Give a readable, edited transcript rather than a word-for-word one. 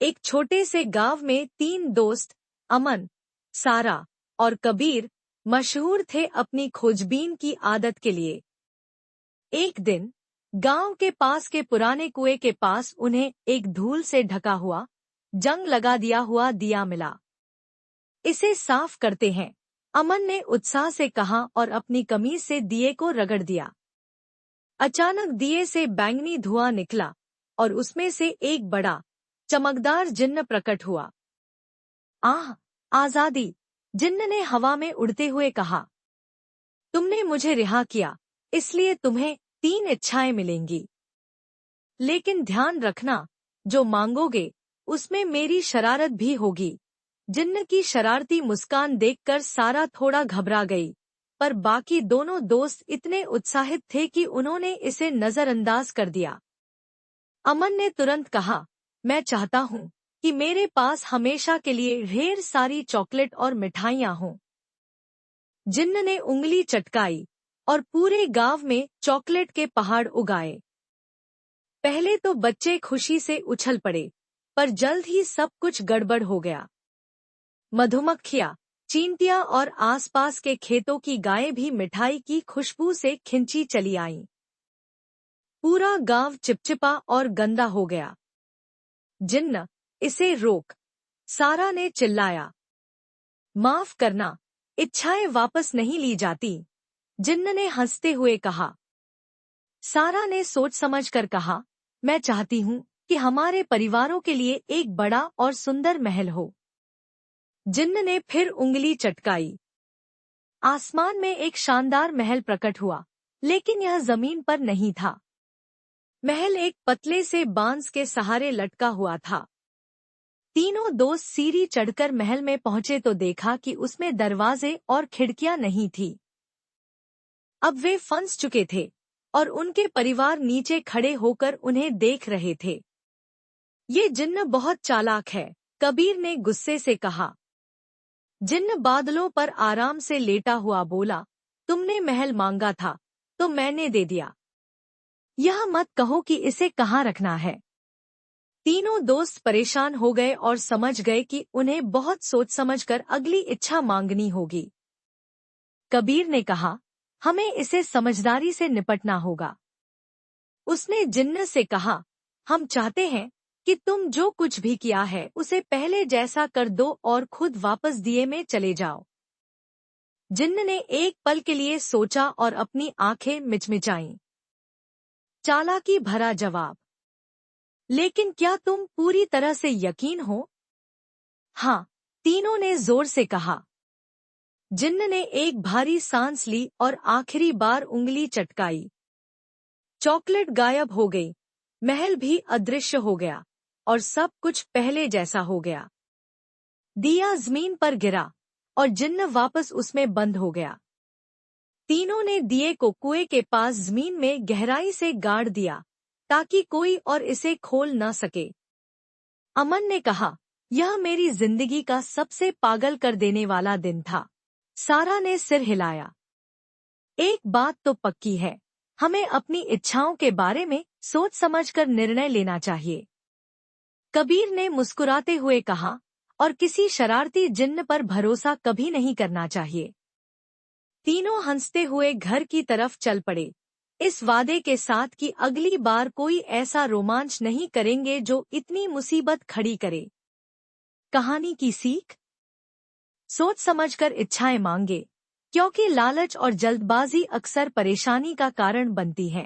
एक छोटे से गांव में 3 दोस्त अमन, सारा और कबीर मशहूर थे अपनी खोजबीन की आदत के लिए। एक दिन गांव के पास के पुराने कुएं के पास उन्हें एक धूल से ढका हुआ, जंग लगा दिया हुआ दिया मिला। इसे साफ करते हैं, अमन ने उत्साह से कहा और अपनी कमीज से दिए को रगड़ दिया। अचानक दिए से बैंगनी धुआं निकला और उसमें से एक बड़ा चमकदार जिन्न प्रकट हुआ। आह, आजादी! जिन्न ने हवा में उड़ते हुए कहा। तुमने मुझे रिहा किया, इसलिए तुम्हें 3 इच्छाएं मिलेंगी। लेकिन ध्यान रखना, जो मांगोगे उसमें मेरी शरारत भी होगी। जिन्न की शरारती मुस्कान देखकर सारा थोड़ा घबरा गई, पर बाकी दोनों दोस्त इतने उत्साहित थे कि उन्होंने इसे नजरअंदाज कर दिया। अमन ने तुरंत कहा, मैं चाहता हूँ कि मेरे पास हमेशा के लिए ढेर सारी चॉकलेट और मिठाइयाँ हों। जिन्न ने उंगली चटकाई और पूरे गांव में चॉकलेट के पहाड़ उगाए। पहले तो बच्चे खुशी से उछल पड़े, पर जल्द ही सब कुछ गड़बड़ हो गया। मधुमक्खियाँ, चींटियां और आसपास के खेतों की गायें भी मिठाई की खुशबू से खिंची चली आईं। पूरा गांव चिपचिपा और गंदा हो गया। जिन्न, इसे रोक! सारा ने चिल्लाया। माफ करना, इच्छाएं वापस नहीं ली जाती, जिन्न ने हंसते हुए कहा। सारा ने सोच समझकर कहा, मैं चाहती हूँ कि हमारे परिवारों के लिए एक बड़ा और सुंदर महल हो। जिन्न ने फिर उंगली चटकाई। आसमान में एक शानदार महल प्रकट हुआ, लेकिन यह जमीन पर नहीं था। महल एक पतले से बांस के सहारे लटका हुआ था। तीनों दोस्त सीढ़ी चढ़कर महल में पहुंचे तो देखा कि उसमें दरवाजे और खिड़कियां नहीं थी। अब वे फंस चुके थे और उनके परिवार नीचे खड़े होकर उन्हें देख रहे थे। ये जिन्न बहुत चालाक है, कबीर ने गुस्से से कहा। जिन्न बादलों पर आराम से लेटा हुआ बोला, तुमने महल मांगा था तो मैंने दे दिया। यह मत कहो कि इसे कहाँ रखना है। तीनों दोस्त परेशान हो गए और समझ गए कि उन्हें बहुत सोच समझकर अगली इच्छा मांगनी होगी। कबीर ने कहा, हमें इसे समझदारी से निपटना होगा। उसने जिन्न से कहा, हम चाहते हैं कि तुम जो कुछ भी किया है उसे पहले जैसा कर दो और खुद वापस दिए में चले जाओ। जिन्न ने एक पल के लिए सोचा और अपनी आंखें मिचमिचाईं। चालाकी भरा जवाब, लेकिन क्या तुम पूरी तरह से यकीन हो? हाँ, तीनों ने जोर से कहा। जिन्न ने एक भारी सांस ली और आखिरी बार उंगली चटकाई। चॉकलेट गायब हो गई, महल भी अदृश्य हो गया और सब कुछ पहले जैसा हो गया। दिया जमीन पर गिरा और जिन्न वापस उसमें बंद हो गया। तीनों ने दिए को कुएं के पास जमीन में गहराई से गाड़ दिया ताकि कोई और इसे खोल न सके। अमन ने कहा, यह मेरी जिंदगी का सबसे पागल कर देने वाला दिन था। सारा ने सिर हिलाया। एक बात तो पक्की है, हमें अपनी इच्छाओं के बारे में सोच समझकर निर्णय लेना चाहिए। कबीर ने मुस्कुराते हुए कहा, और किसी शरारती जिन्न पर भरोसा कभी नहीं करना चाहिए। तीनों हंसते हुए घर की तरफ चल पड़े, इस वादे के साथ कि अगली बार कोई ऐसा रोमांच नहीं करेंगे जो इतनी मुसीबत खड़ी करे। कहानी की सीख, सोच समझकर इच्छाएं मांगे, क्योंकि लालच और जल्दबाजी अक्सर परेशानी का कारण बनती है।